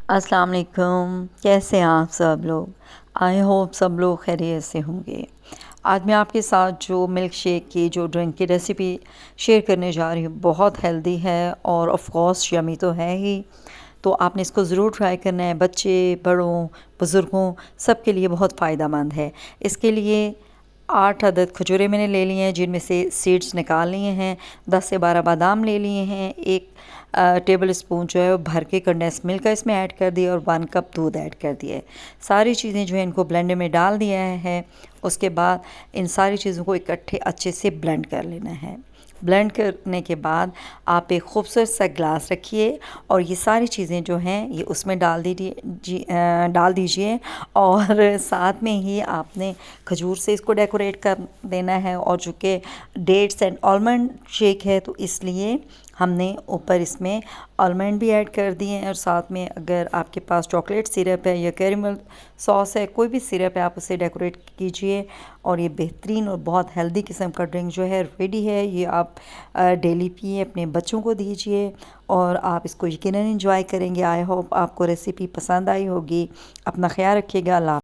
अस्सलाम वालेकुम। कैसे हैं आप सब लोग? आई होप सब लोग खैरियत से होंगे। आज मैं आपके साथ जो मिल्क शेक की जो ड्रिंक की रेसिपी शेयर करने जा रही हूँ, बहुत हेल्दी है और ऑफ कोर्स यमी तो है ही। तो आपने इसको ज़रूर ट्राई करना है। बच्चे, बड़ों, बुज़ुर्गों सब के लिए बहुत फ़ायदा मंद है। इसके लिए 8 अदद खजूरें मैंने ले ली हैं, जिनमें से सीड्स निकाल लिए हैं। 10 से 12 बादाम ले लिए हैं। एक टेबल स्पून जो है वो भर के कंडेंस मिल्क का इसमें ऐड कर दिया और 1 कप दूध ऐड कर दिया है। सारी चीज़ें जो है इनको ब्लेंडर में डाल दिया है। उसके बाद इन सारी चीज़ों को इकट्ठे अच्छे से ब्लेंड कर लेना है। ब्लेंड करने के बाद आप एक खूबसूरत सा ग्लास रखिए और ये सारी चीज़ें जो हैं ये उसमें डाल दीजिए और साथ में ही आपने खजूर से इसको डेकोरेट कर देना है। और चूँकि डेट्स एंड आलमंड शेक है तो इसलिए हमने ऊपर इसमें आलमंड भी ऐड कर दिए हैं। और साथ में अगर आपके पास चॉकलेट सिरप है या कैरेमल सॉस है, कोई भी सिरप है, आप उसे डेकोरेट कीजिए। और ये बेहतरीन और बहुत हेल्दी किस्म का ड्रिंक जो है रेडी है। ये आप डेली पिए, अपने बच्चों को दीजिए और आप इसको यकीनन एंजॉय करेंगे। आई होप आपको रेसिपी पसंद आई होगी। अपना ख्याल रखिएगा। अल्लाह।